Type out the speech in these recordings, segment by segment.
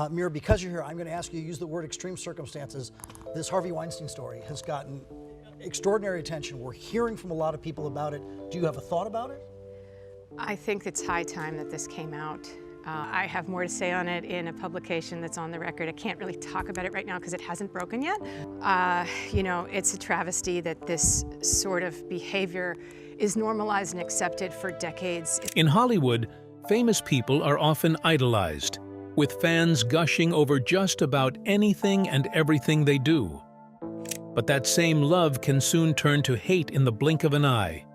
Mira, because you're here, I'm going to ask you to use the word extreme circumstances. This Harvey Weinstein story has gotten extraordinary attention. We're hearing from a lot of people about it. Do you have a thought about it? I think it's high time that this came out. I have more to say on it in a publication that's on the record. I can't really talk about it right now because it hasn't broken yet. You know, it's a travesty that this sort of behavior is normalized and accepted for decades. In Hollywood, famous people are often idolized, with fans gushing over just about anything and everything they do. But that same love can soon turn to hate in the blink of an eye.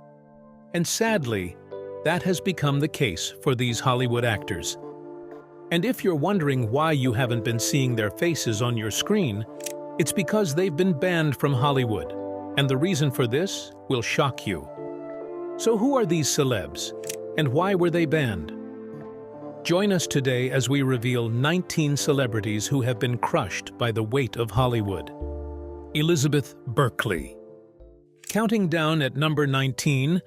And sadly, that has become the case for these Hollywood actors. And if you're wondering why you haven't been seeing their faces on your screen, it's because they've been banned from Hollywood. And the reason for this will shock you. So who are these celebs, and why were they banned? Join us today as we reveal 19 celebrities who have been crushed by the weight of Hollywood. Elizabeth Berkley. Counting down at number 19,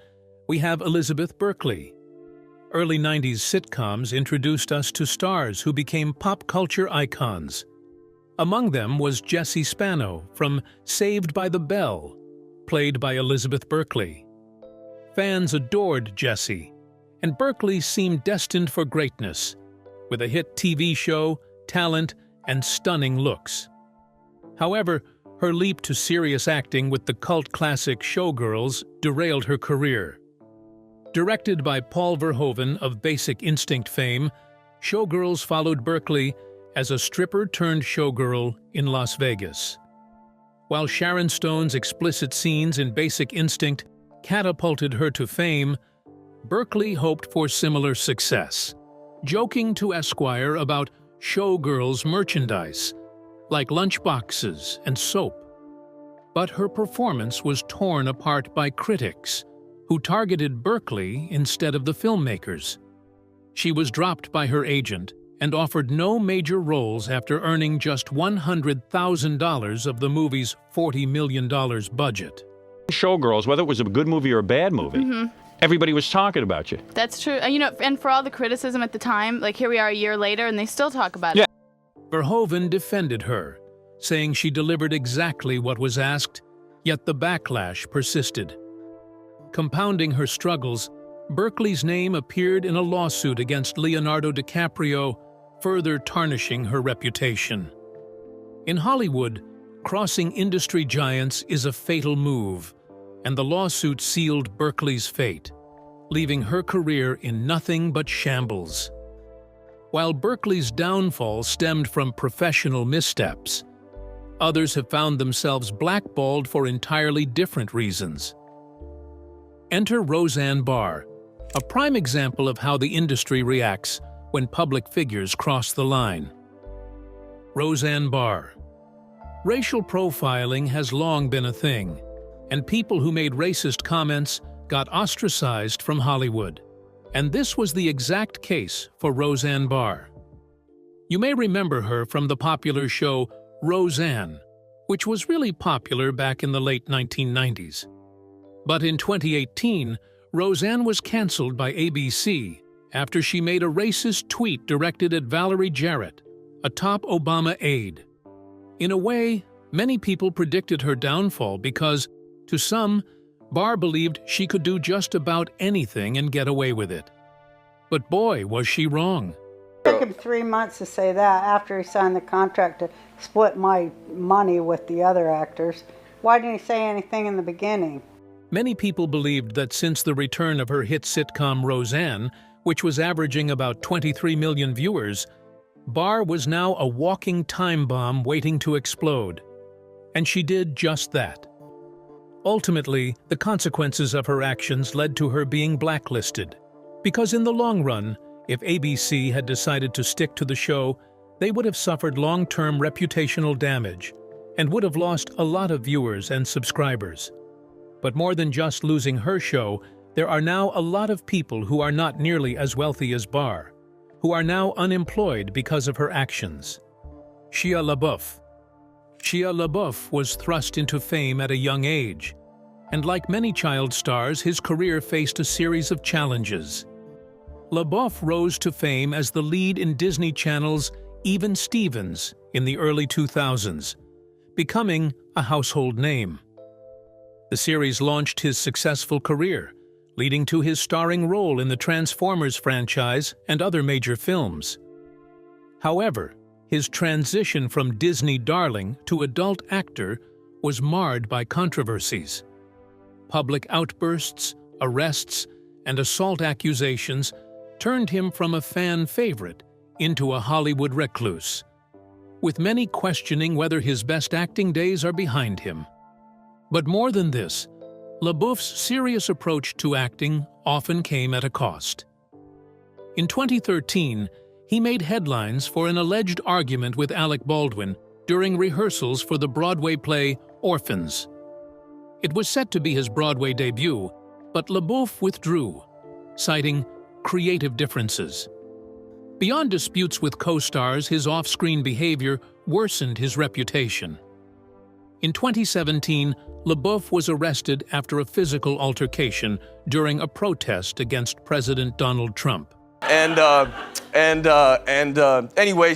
we have Elizabeth Berkley. Early 90s sitcoms introduced us to stars who became pop culture icons. Among them was Jessie Spano from Saved by the Bell, played by Elizabeth Berkley. Fans adored Jessie, and Berkley seemed destined for greatness, with a hit TV show, talent, and stunning looks. However, her leap to serious acting with the cult classic Showgirls derailed her career. Directed by Paul Verhoeven of Basic Instinct fame, Showgirls followed Berkley as a stripper-turned-showgirl in Las Vegas. While Sharon Stone's explicit scenes in Basic Instinct catapulted her to fame, Berkley hoped for similar success, joking to Esquire about Showgirls merchandise, like lunchboxes and soap. But her performance was torn apart by critics, who targeted Berkley instead of the filmmakers. She was dropped by her agent and offered no major roles after earning just $100,000 of the movie's $40 million budget. Showgirls, whether it was a good movie or a bad movie, everybody was talking about you. That's true. You know, and for all the criticism at the time, like here we are a year later and they still talk about it. Verhoeven defended her, saying she delivered exactly what was asked, yet the backlash persisted. Compounding her struggles, Berkley's name appeared in a lawsuit against Leonardo DiCaprio, further tarnishing her reputation. In Hollywood, crossing industry giants is a fatal move, and the lawsuit sealed Berkley's fate, leaving her career in nothing but shambles. While Berkley's downfall stemmed from professional missteps, others have found themselves blackballed for entirely different reasons. Enter Roseanne Barr, a prime example of how the industry reacts when public figures cross the line. Roseanne Barr. Racial profiling has long been a thing, and people who made racist comments got ostracized from Hollywood. And this was the exact case for Roseanne Barr. You may remember her from the popular show Roseanne, which was really popular back in the late 1990s. But in 2018, Roseanne was canceled by ABC after she made a racist tweet directed at Valerie Jarrett, a top Obama aide. In a way, many people predicted her downfall because, to some, Barr believed she could do just about anything and get away with it. But boy, was she wrong. It took him 3 months to say that after he signed the contract to split my money with the other actors. Why didn't he say anything in the beginning? Many people believed that since the return of her hit sitcom Roseanne, which was averaging about 23 million viewers, Barr was now a walking time bomb waiting to explode. And she did just that. Ultimately, the consequences of her actions led to her being blacklisted. Because in the long run, if ABC had decided to stick to the show, they would have suffered long-term reputational damage and would have lost a lot of viewers and subscribers. But more than just losing her show, there are now a lot of people who are not nearly as wealthy as Barr, who are now unemployed because of her actions. Shia LaBeouf. Shia LaBeouf was thrust into fame at a young age, and like many child stars, his career faced a series of challenges. LaBeouf rose to fame as the lead in Disney Channel's Even Stevens in the early 2000s, becoming a household name. The series launched his successful career, leading to his starring role in the Transformers franchise and other major films. However, his transition from Disney darling to adult actor was marred by controversies. Public outbursts, arrests, and assault accusations turned him from a fan favorite into a Hollywood recluse, with many questioning whether his best acting days are behind him. But more than this, LaBeouf's serious approach to acting often came at a cost. In 2013, he made headlines for an alleged argument with Alec Baldwin during rehearsals for the Broadway play Orphans. It was set to be his Broadway debut, but LaBeouf withdrew, citing creative differences. Beyond disputes with co-stars, his off-screen behavior worsened his reputation. In 2017, LaBeouf was arrested after a physical altercation during a protest against President Donald Trump. Anyways,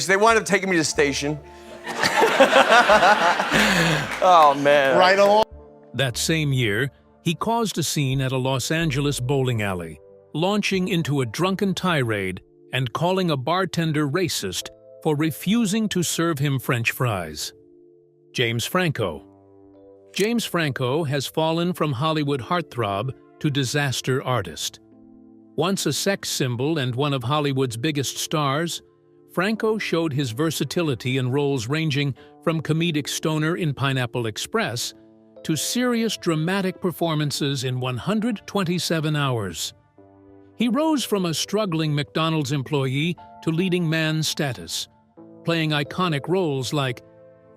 they wound up taking me to the station. Oh, man. Right on. That same year, he caused a scene at a Los Angeles bowling alley, launching into a drunken tirade and calling a bartender racist for refusing to serve him French fries. James Franco. James Franco has fallen from Hollywood heartthrob to disaster artist. Once a sex symbol and one of Hollywood's biggest stars, Franco showed his versatility in roles ranging from comedic stoner in Pineapple Express to serious dramatic performances in 127 Hours. He rose from a struggling McDonald's employee to leading man status, playing iconic roles like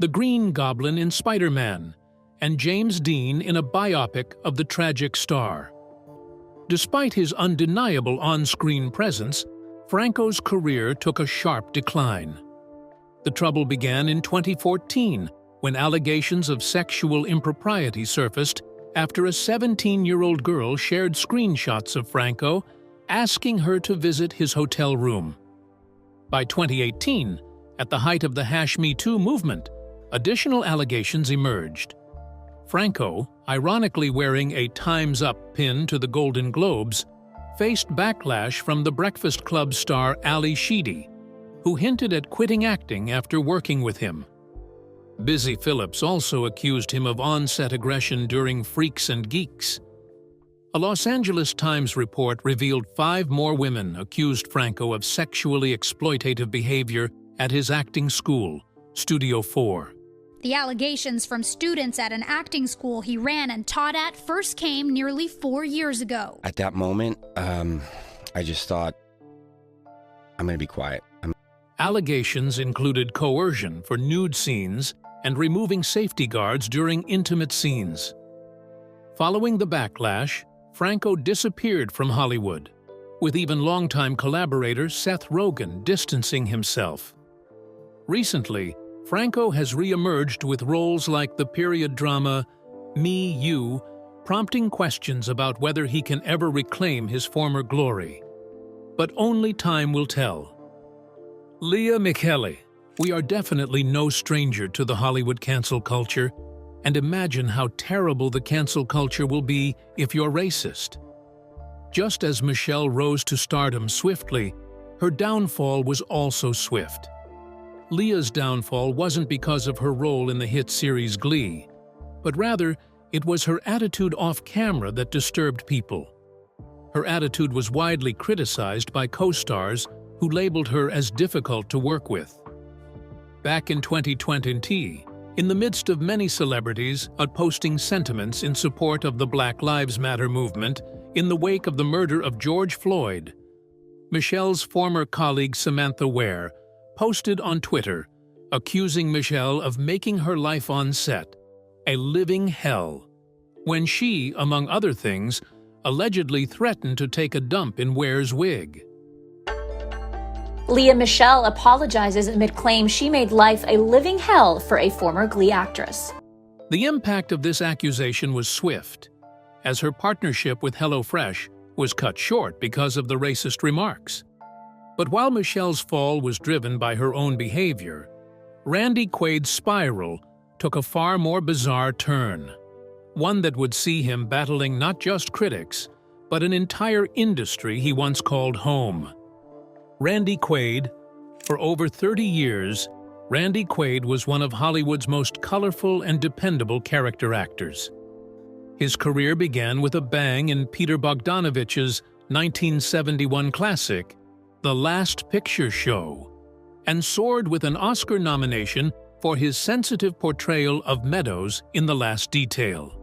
the Green Goblin in Spider-Man and James Dean in a biopic of the tragic star. Despite his undeniable on-screen presence, Franco's career took a sharp decline. The trouble began in 2014 when allegations of sexual impropriety surfaced after a 17-year-old girl shared screenshots of Franco asking her to visit his hotel room. By 2018, at the height of the #MeToo movement, additional allegations emerged. Franco, ironically wearing a Time's Up pin to the Golden Globes, faced backlash from The Breakfast Club star Ali Sheedy, who hinted at quitting acting after working with him. Busy Phillips also accused him of on-set aggression during Freaks and Geeks. A Los Angeles Times report revealed 5 more women accused Franco of sexually exploitative behavior at his acting school, Studio 4. The allegations from students at an acting school he ran and taught at first came nearly 4 years ago. At that moment, I just thought, I'm going to be quiet. Allegations included coercion for nude scenes and removing safety guards during intimate scenes. Following the backlash, Franco disappeared from Hollywood, with even longtime collaborator Seth Rogen distancing himself. Recently, Franco has re-emerged with roles like the period drama Me, You, prompting questions about whether he can ever reclaim his former glory. But only time will tell. Lea Michele, we are definitely no stranger to the Hollywood cancel culture, and imagine how terrible the cancel culture will be if you're racist. Just as Michelle rose to stardom swiftly, her downfall was also swift. Leah's downfall wasn't because of her role in the hit series Glee, but rather it was her attitude off-camera that disturbed people. Her attitude was widely criticized by co-stars who labeled her as difficult to work with. Back in 2020, in the midst of many celebrities outposting sentiments in support of the Black Lives Matter movement in the wake of the murder of George Floyd, Michelle's former colleague Samantha Ware posted on Twitter, accusing Michelle of making her life on set a living hell, when she, among other things, allegedly threatened to take a dump in Ware's wig. Lea Michele apologizes amid claims she made life a living hell for a former Glee actress. The impact of this accusation was swift, as her partnership with HelloFresh was cut short because of the racist remarks. But while Michelle's fall was driven by her own behavior, Randy Quaid's spiral took a far more bizarre turn, one that would see him battling not just critics, but an entire industry he once called home. Randy Quaid. For over 30 years, Randy Quaid was one of Hollywood's most colorful and dependable character actors. His career began with a bang in Peter Bogdanovich's 1971 classic, The Last Picture Show, and soared with an Oscar nomination for his sensitive portrayal of Meadows in The Last Detail.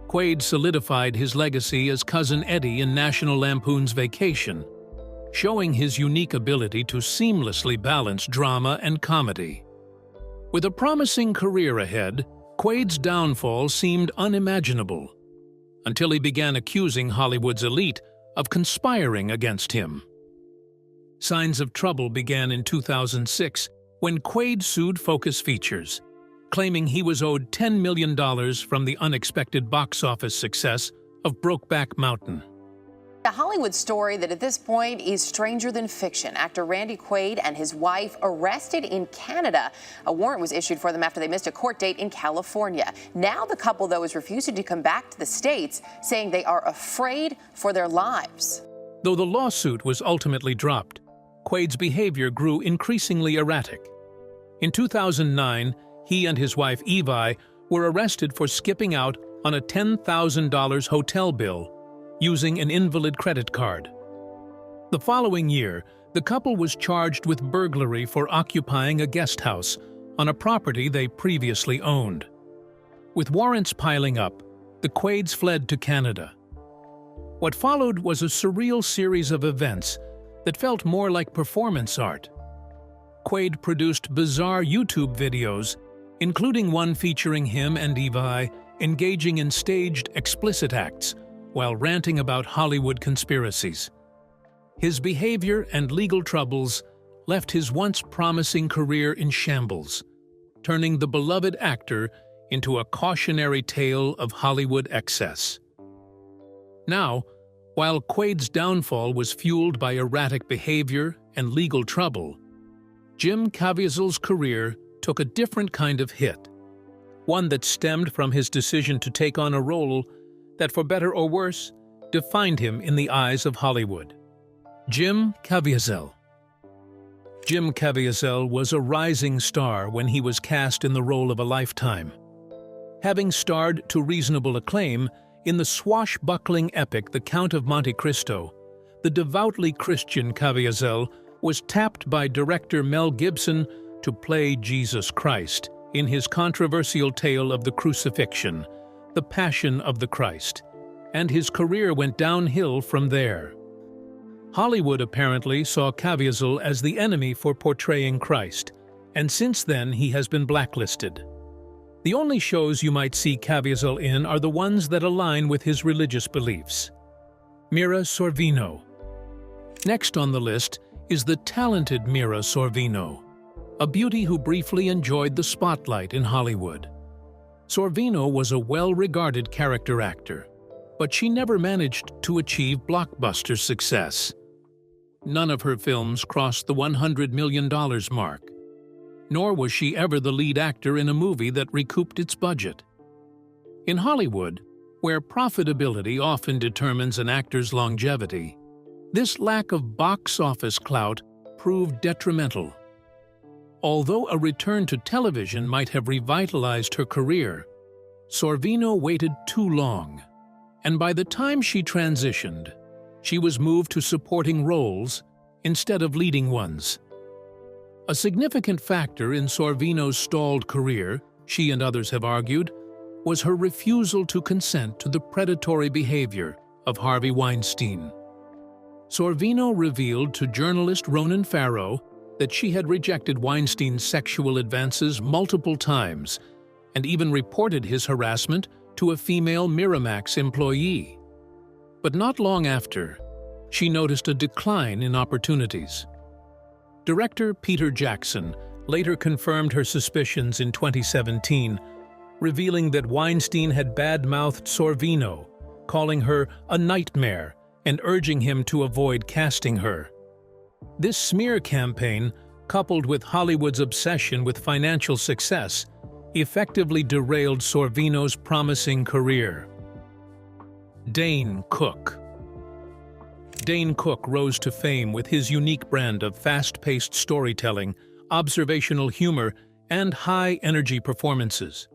Quaid solidified his legacy as Cousin Eddie in National Lampoon's Vacation, showing his unique ability to seamlessly balance drama and comedy. With a promising career ahead, Quaid's downfall seemed unimaginable, until he began accusing Hollywood's elite of conspiring against him. Signs of trouble began in 2006 when Quaid sued Focus Features, claiming he was owed $10 million from the unexpected box office success of Brokeback Mountain. A Hollywood story that at this point is stranger than fiction. Actor Randy Quaid and his wife arrested in Canada. A warrant was issued for them after they missed a court date in California. Now the couple, though, is refusing to come back to the States, saying they are afraid for their lives. Though the lawsuit was ultimately dropped, Quaid's behavior grew increasingly erratic. In 2009, he and his wife Evie were arrested for skipping out on a $10,000 hotel bill using an invalid credit card. The following year, the couple was charged with burglary for occupying a guest house on a property they previously owned. With warrants piling up, the Quaids fled to Canada. What followed was a surreal series of events that felt more like performance art. Quaid produced bizarre YouTube videos, including one featuring him and Evie engaging in staged, explicit acts while ranting about Hollywood conspiracies. His behavior and legal troubles left his once promising career in shambles, turning the beloved actor into a cautionary tale of Hollywood excess. Now, while Quaid's downfall was fueled by erratic behavior and legal trouble, Jim Caviezel's career took a different kind of hit, one that stemmed from his decision to take on a role that, for better or worse, defined him in the eyes of Hollywood. Jim Caviezel. Jim Caviezel was a rising star when he was cast in the role of a lifetime. Having starred to reasonable acclaim in the swashbuckling epic The Count of Monte Cristo, the devoutly Christian Caviezel was tapped by director Mel Gibson to play Jesus Christ in his controversial tale of the crucifixion, The Passion of the Christ, and his career went downhill from there. Hollywood apparently saw Caviezel as the enemy for portraying Christ, and since then he has been blacklisted. The only shows you might see Caviezel in are the ones that align with his religious beliefs. Mira Sorvino. Next on the list is the talented Mira Sorvino, a beauty who briefly enjoyed the spotlight in Hollywood. Sorvino was a well-regarded character actor, but she never managed to achieve blockbuster success. None of her films crossed the $100 million mark, nor was she ever the lead actor in a movie that recouped its budget. In Hollywood, where profitability often determines an actor's longevity, this lack of box office clout proved detrimental. Although a return to television might have revitalized her career, Sorvino waited too long, and by the time she transitioned, she was moved to supporting roles instead of leading ones. A significant factor in Sorvino's stalled career, she and others have argued, was her refusal to consent to the predatory behavior of Harvey Weinstein. Sorvino revealed to journalist Ronan Farrow that she had rejected Weinstein's sexual advances multiple times and even reported his harassment to a female Miramax employee. But not long after, she noticed a decline in opportunities. Director Peter Jackson later confirmed her suspicions in 2017, revealing that Weinstein had bad-mouthed Sorvino, calling her a nightmare and urging him to avoid casting her. This smear campaign, coupled with Hollywood's obsession with financial success, effectively derailed Sorvino's promising career. Dane Cook. Dane Cook rose to fame with his unique brand of fast-paced storytelling, observational humor, and high-energy performances.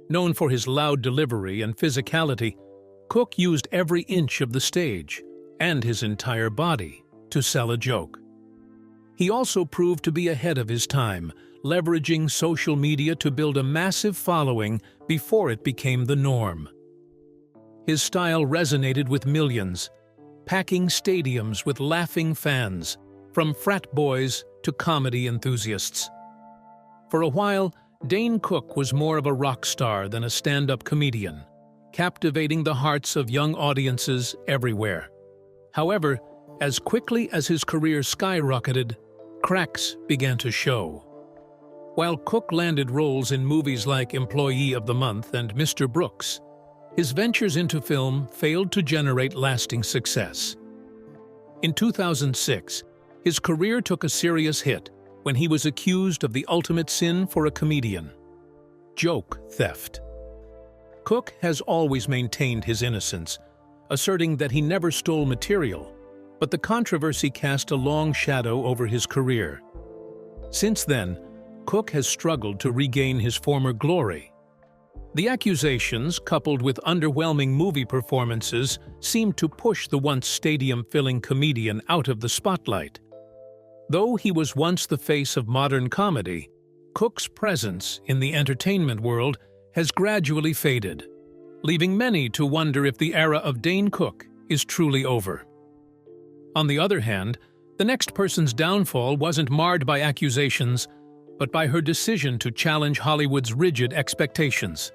Known for his loud delivery and physicality, Cook used every inch of the stage, and his entire body, to sell a joke. He also proved to be ahead of his time, leveraging social media to build a massive following before it became the norm. His style resonated with millions, packing stadiums with laughing fans, from frat boys to comedy enthusiasts. For a while, Dane Cook was more of a rock star than a stand-up comedian, captivating the hearts of young audiences everywhere. However, as quickly as his career skyrocketed, cracks began to show. While Cook landed roles in movies like Employee of the Month and Mr. Brooks, his ventures into film failed to generate lasting success. In 2006, his career took a serious hit when he was accused of the ultimate sin for a comedian: joke theft. Cook has always maintained his innocence, asserting that he never stole material, but the controversy cast a long shadow over his career. Since then, Cook has struggled to regain his former glory. The accusations, coupled with underwhelming movie performances, seemed to push the once stadium-filling comedian out of the spotlight. Though he was once the face of modern comedy, Cook's presence in the entertainment world has gradually faded, leaving many to wonder if the era of Dane Cook is truly over. On the other hand, the next person's downfall wasn't marred by accusations, but by her decision to challenge Hollywood's rigid expectations.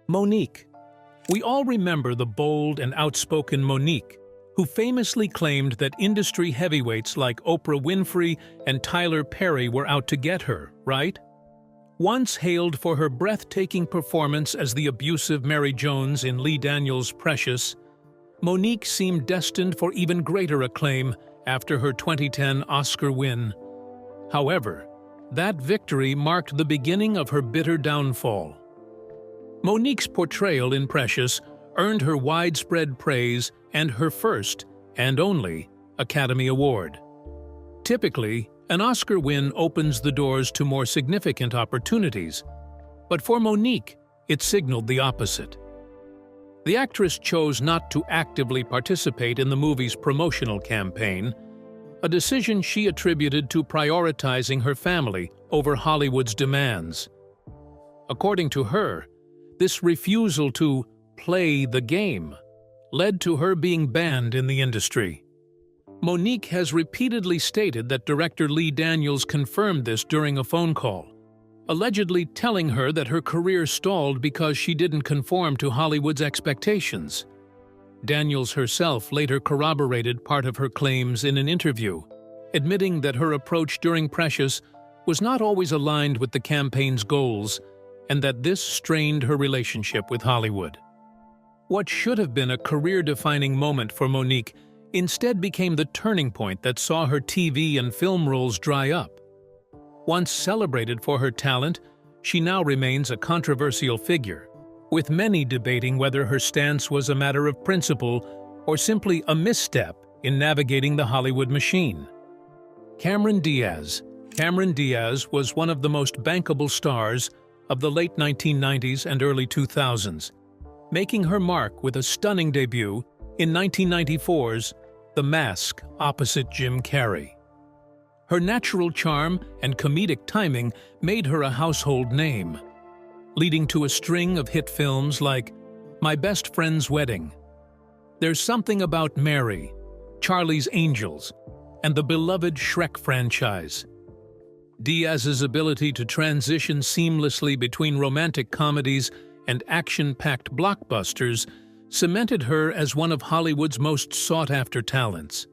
Monique. We all remember the bold and outspoken Monique, who famously claimed that industry heavyweights like Oprah Winfrey and Tyler Perry were out to get her, right? Once hailed for her breathtaking performance as the abusive Mary Jones in Lee Daniels' Precious, Monique seemed destined for even greater acclaim after her 2010 Oscar win. However, that victory marked the beginning of her bitter downfall. Monique's portrayal in Precious earned her widespread praise and her first, and only, Academy Award. Typically, an Oscar win opens the doors to more significant opportunities, but for Monique, it signaled the opposite. The actress chose not to actively participate in the movie's promotional campaign, a decision she attributed to prioritizing her family over Hollywood's demands. According to her, this refusal to play the game led to her being banned in the industry. Monique has repeatedly stated that director Lee Daniels confirmed this during a phone call, allegedly telling her that her career stalled because she didn't conform to Hollywood's expectations. Daniels herself later corroborated part of her claims in an interview, admitting that her approach during Precious was not always aligned with the campaign's goals and that this strained her relationship with Hollywood. What should have been a career-defining moment for Monique instead became the turning point that saw her TV and film roles dry up. Once celebrated for her talent, she now remains a controversial figure, with many debating whether her stance was a matter of principle or simply a misstep in navigating the Hollywood machine. Cameron Diaz. Cameron Diaz was one of the most bankable stars of the late 1990s and early 2000s, making her mark with a stunning debut in 1994's The Mask opposite Jim Carrey. Her natural charm and comedic timing made her a household name, leading to a string of hit films like My Best Friend's Wedding, There's Something About Mary, Charlie's Angels, and the beloved Shrek franchise. Diaz's ability to transition seamlessly between romantic comedies and action-packed blockbusters cemented her as one of Hollywood's most sought-after talents.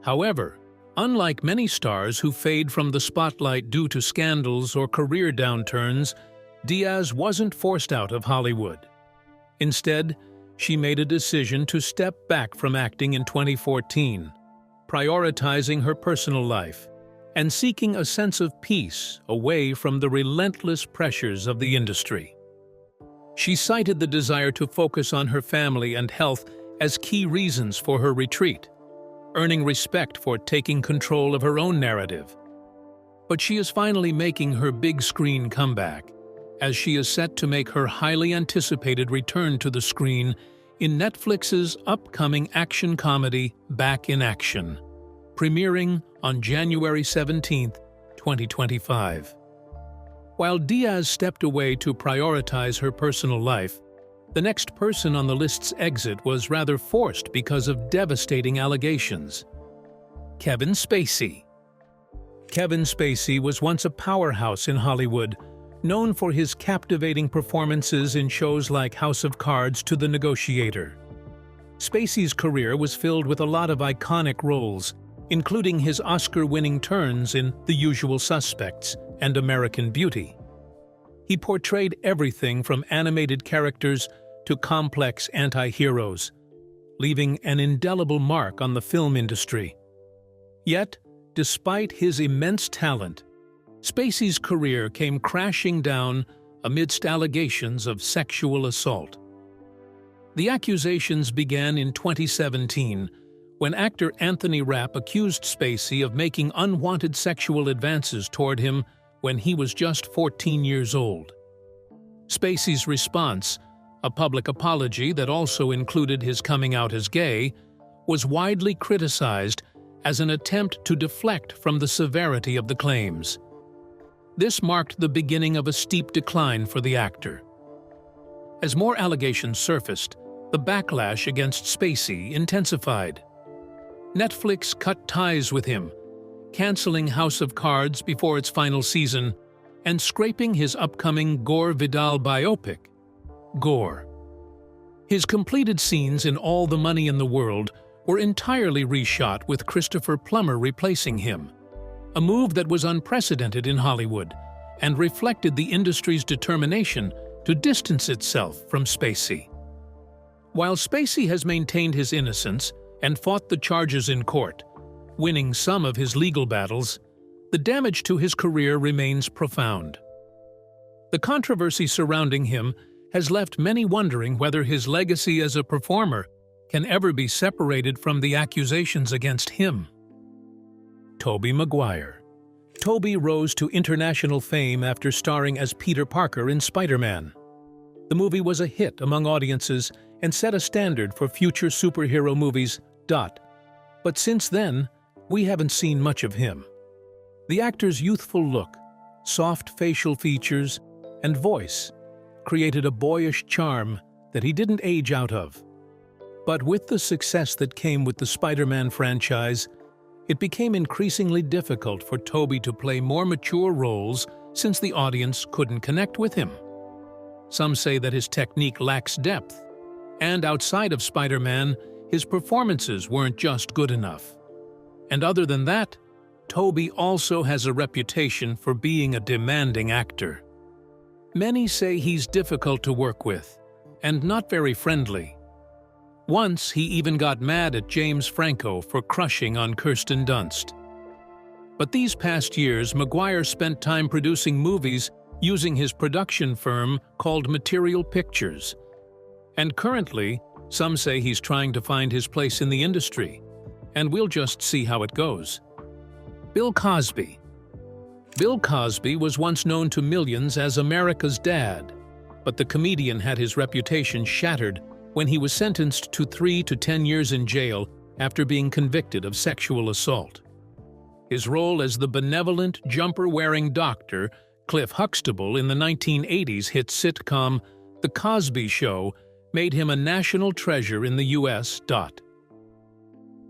However, unlike many stars who fade from the spotlight due to scandals or career downturns, Diaz wasn't forced out of Hollywood. Instead, she made a decision to step back from acting in 2014, prioritizing her personal life and seeking a sense of peace away from the relentless pressures of the industry. She cited the desire to focus on her family and health as key reasons for her retreat, earning respect for taking control of her own narrative. But she is finally making her big screen comeback, as she is set to make her highly anticipated return to the screen in Netflix's upcoming action comedy Back in Action, premiering on January 17, 2025. While Diaz stepped away to prioritize her personal life, the next person on the list's exit was rather forced because of devastating allegations. Kevin Spacey. Kevin Spacey was once a powerhouse in Hollywood, known for his captivating performances in shows like House of Cards to The Negotiator. Spacey's career was filled with a lot of iconic roles, including his Oscar-winning turns in The Usual Suspects and American Beauty. He portrayed everything from animated characters to complex anti-heroes, leaving an indelible mark on the film industry. Yet, despite his immense talent, Spacey's career came crashing down amidst allegations of sexual assault. The accusations began in 2017, when actor Anthony Rapp accused Spacey of making unwanted sexual advances toward him when he was just 14 years old. Spacey's response, a public apology that also included his coming out as gay, was widely criticized as an attempt to deflect from the severity of the claims. This marked the beginning of a steep decline for the actor. As more allegations surfaced, the backlash against Spacey intensified. Netflix cut ties with him, canceling House of Cards before its final season and scraping his upcoming Gore Vidal biopic, Gore. His completed scenes in All the Money in the World were entirely reshot with Christopher Plummer replacing him, a move that was unprecedented in Hollywood and reflected the industry's determination to distance itself from Spacey. While Spacey has maintained his innocence and fought the charges in court, winning some of his legal battles, the damage to his career remains profound. The controversy surrounding him has left many wondering whether his legacy as a performer can ever be separated from the accusations against him. Tobey Maguire. Tobey rose to international fame after starring as Peter Parker in Spider-Man. The movie was a hit among audiences and set a standard for future superhero movies. But since then, we haven't seen much of him. The actor's youthful look, soft facial features, and voice created a boyish charm that he didn't age out of. But with the success that came with the Spider-Man franchise, it became increasingly difficult for Tobey to play more mature roles since the audience couldn't connect with him. Some say that his technique lacks depth, and outside of Spider-Man, his performances weren't just good enough. And other than that, Tobey also has a reputation for being a demanding actor. Many say he's difficult to work with, and not very friendly. Once, he even got mad at James Franco for crushing on Kirsten Dunst. But these past years, Maguire spent time producing movies using his production firm called Material Pictures. And currently, some say he's trying to find his place in the industry, and we'll just see how it goes. Bill Cosby. Bill Cosby was once known to millions as America's dad, but the comedian had his reputation shattered when he was sentenced to 3 to 10 years in jail after being convicted of sexual assault. His role as the benevolent, jumper-wearing doctor, Cliff Huxtable, in the 1980s hit sitcom The Cosby Show made him a national treasure in the U.S.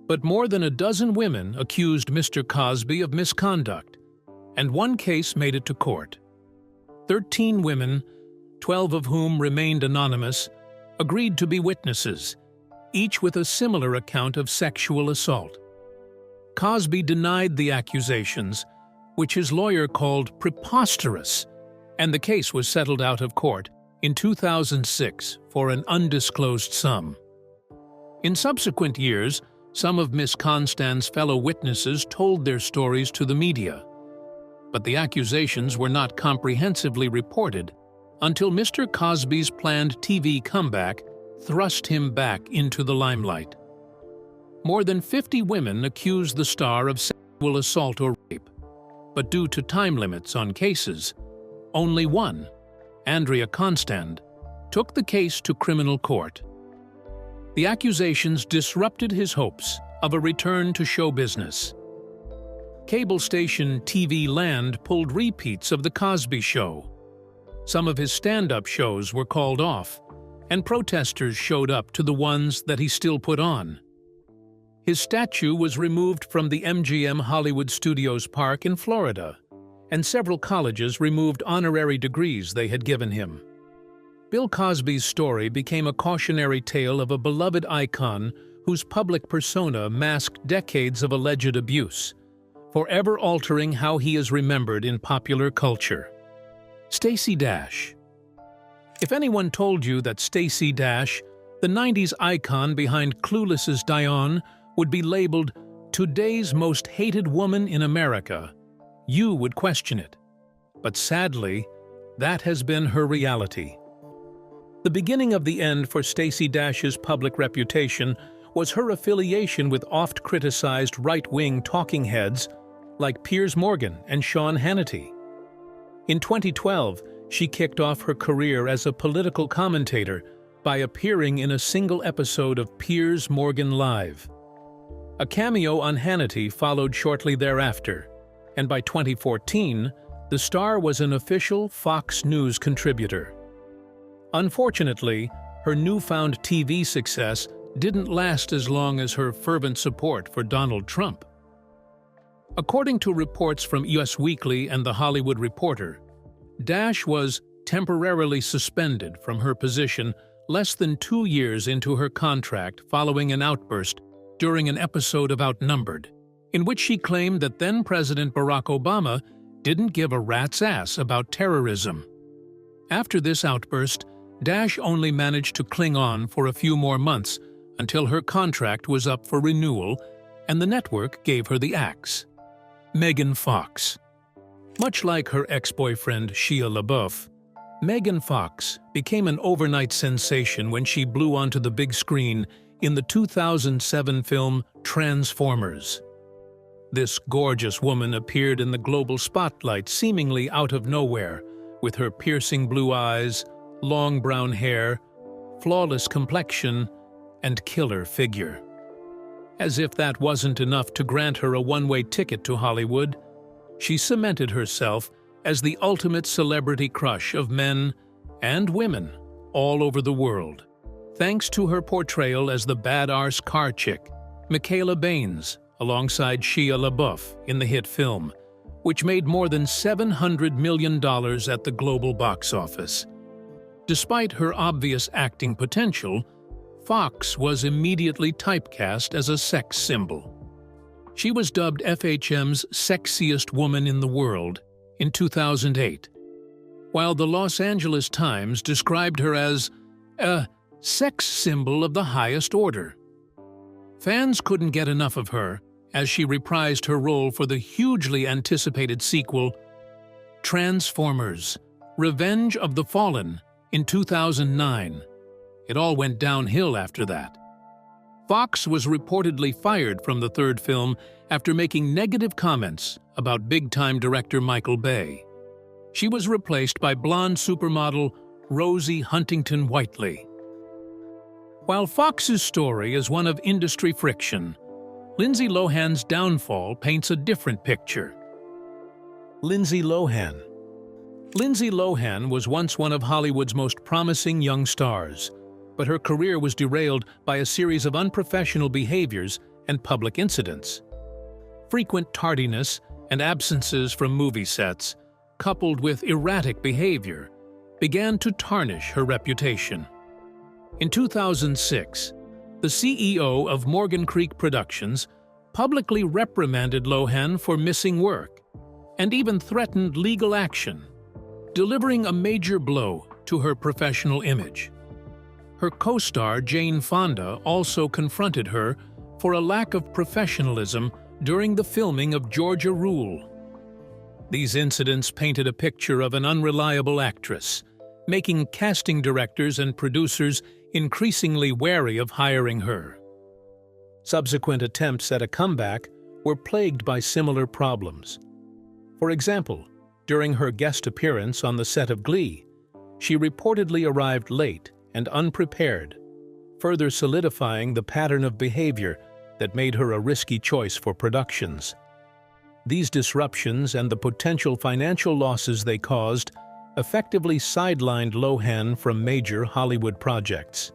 But more than a dozen women accused Mr. Cosby of misconduct, and one case made it to court. 13 women, 12 of whom remained anonymous, agreed to be witnesses, each with a similar account of sexual assault. Cosby denied the accusations, which his lawyer called preposterous, and the case was settled out of court in 2006 for an undisclosed sum. In subsequent years, Some of Miss Constand's fellow witnesses told their stories to the media, but the accusations were not comprehensively reported until Mr. Cosby's planned TV comeback thrust him back into the limelight. More than 50 women accused the star of sexual assault or rape, but due to time limits on cases, only one, Andrea Constand, took the case to criminal court. The accusations disrupted his hopes of a return to show business. Cable station TV Land pulled repeats of The Cosby Show. Some of his stand-up shows were called off, and protesters showed up to the ones that he still put on. His statue was removed from the MGM Hollywood Studios Park in Florida, and several colleges removed honorary degrees they had given him. Bill Cosby's story became a cautionary tale of a beloved icon whose public persona masked decades of alleged abuse, forever altering how he is remembered in popular culture. Stacey Dash. If anyone told you that Stacey Dash, the 90s icon behind Clueless's Dionne, would be labeled today's most hated woman in America, you would question it. But sadly, that has been her reality. The beginning of the end for Stacey Dash's public reputation was her affiliation with oft-criticized right-wing talking heads like Piers Morgan and Sean Hannity. In 2012, she kicked off her career as a political commentator by appearing in a single episode of Piers Morgan Live. A cameo on Hannity followed shortly thereafter, and by 2014, the star was an official Fox News contributor. Unfortunately, her newfound TV success didn't last as long as her fervent support for Donald Trump. According to reports from Us Weekly and The Hollywood Reporter, Dash was temporarily suspended from her position less than 2 years into her contract following an outburst during an episode of Outnumbered, in which she claimed that then-President Barack Obama didn't give a rat's ass about terrorism. After this outburst, Dash only managed to cling on for a few more months until her contract was up for renewal and the network gave her the axe. Megan Fox. Much like her ex-boyfriend Shia LaBeouf, Megan Fox became an overnight sensation when she blew onto the big screen in the 2007 film Transformers. This gorgeous woman appeared in the global spotlight seemingly out of nowhere, with her piercing blue eyes, long brown hair, flawless complexion, and killer figure. As if that wasn't enough to grant her a one-way ticket to Hollywood, she cemented herself as the ultimate celebrity crush of men and women all over the world, thanks to her portrayal as the badass car chick, Michaela Baines, alongside Shia LaBeouf in the hit film, which made more than $700 million at the global box office. Despite her obvious acting potential, Fox was immediately typecast as a sex symbol. She was dubbed FHM's sexiest woman in the world in 2008, while the Los Angeles Times described her as a sex symbol of the highest order. Fans couldn't get enough of her as she reprised her role for the hugely anticipated sequel, Transformers: Revenge of the Fallen, in 2009. It all went downhill after that. Fox was reportedly fired from the third film after making negative comments about big-time director Michael Bay. She was replaced by blonde supermodel Rosie Huntington-Whiteley. While Fox's story is one of industry friction, Lindsay Lohan's downfall paints a different picture. Lindsay Lohan. Lindsay Lohan was once one of Hollywood's most promising young stars, but her career was derailed by a series of unprofessional behaviors and public incidents. Frequent tardiness and absences from movie sets, coupled with erratic behavior, began to tarnish her reputation. In 2006, the CEO of Morgan Creek Productions publicly reprimanded Lohan for missing work and even threatened legal action, delivering a major blow to her professional image. Her co-star Jane Fonda also confronted her for a lack of professionalism during the filming of Georgia Rule. These incidents painted a picture of an unreliable actress, making casting directors and producers increasingly wary of hiring her. Subsequent attempts at a comeback were plagued by similar problems. For example, during her guest appearance on the set of Glee, she reportedly arrived late and unprepared, further solidifying the pattern of behavior that made her a risky choice for productions. These disruptions and the potential financial losses they caused effectively sidelined Lohan from major Hollywood projects.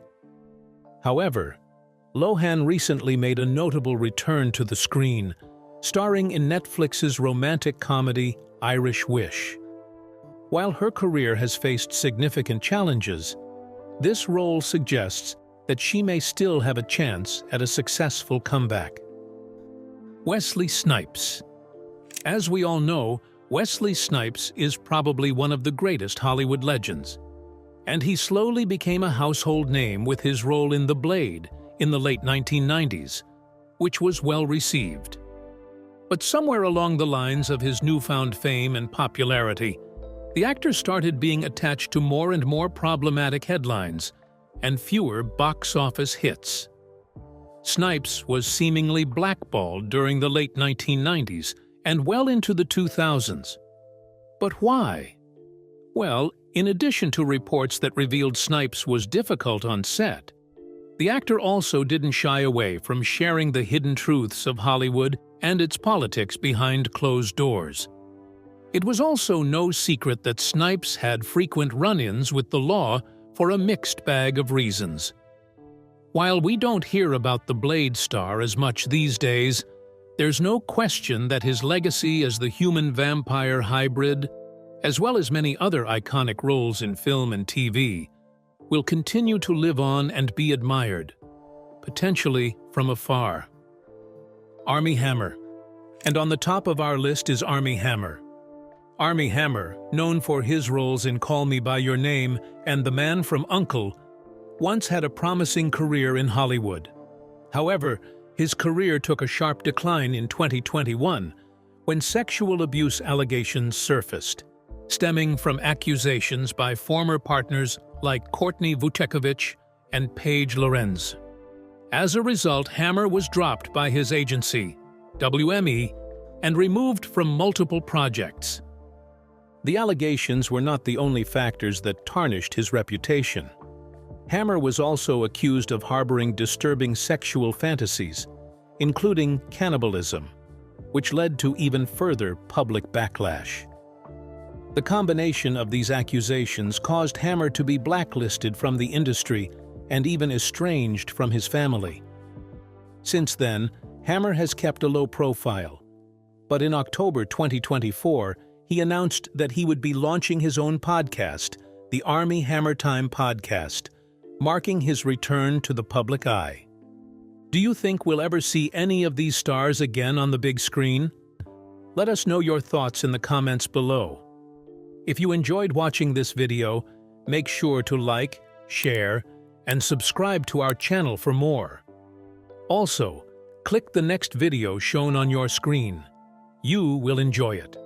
However, Lohan recently made a notable return to the screen, starring in Netflix's romantic comedy Irish Wish. While her career has faced significant challenges, this role suggests that she may still have a chance at a successful comeback. Wesley Snipes. As we all know, Wesley Snipes is probably one of the greatest Hollywood legends, and he slowly became a household name with his role in The Blade in the late 1990s, which was well received. But somewhere along the lines of his newfound fame and popularity, the actor started being attached to more and more problematic headlines and fewer box office hits. Snipes was seemingly blackballed during the late 1990s and well into the 2000s. But why? Well, in addition to reports that revealed Snipes was difficult on set, the actor also didn't shy away from sharing the hidden truths of Hollywood and its politics behind closed doors. It was also no secret that Snipes had frequent run-ins with the law for a mixed bag of reasons. While we don't hear about the Blade star as much these days, there's no question that his legacy as the human-vampire hybrid, as well as many other iconic roles in film and TV, will continue to live on and be admired, potentially from afar. Armie Hammer. And on the top of our list is Armie Hammer. Armie Hammer, known for his roles in Call Me By Your Name and The Man from U.N.C.L.E., once had a promising career in Hollywood. However, his career took a sharp decline in 2021 when sexual abuse allegations surfaced, stemming from accusations by former partners like Courtney Vucekovich and Paige Lorenz. As a result, Hammer was dropped by his agency, WME, and removed from multiple projects. The allegations were not the only factors that tarnished his reputation. Hammer was also accused of harboring disturbing sexual fantasies, including cannibalism, which led to even further public backlash. The combination of these accusations caused Hammer to be blacklisted from the industry and even estranged from his family. Since then, Hammer has kept a low profile, but in October 2024, he announced that he would be launching his own podcast, the Armie Hammer Time Podcast, marking his return to the public eye. Do you think we'll ever see any of these stars again on the big screen? Let us know your thoughts in the comments below. If you enjoyed watching this video, make sure to like, share, and subscribe to our channel for more. Also, click the next video shown on your screen. You will enjoy it.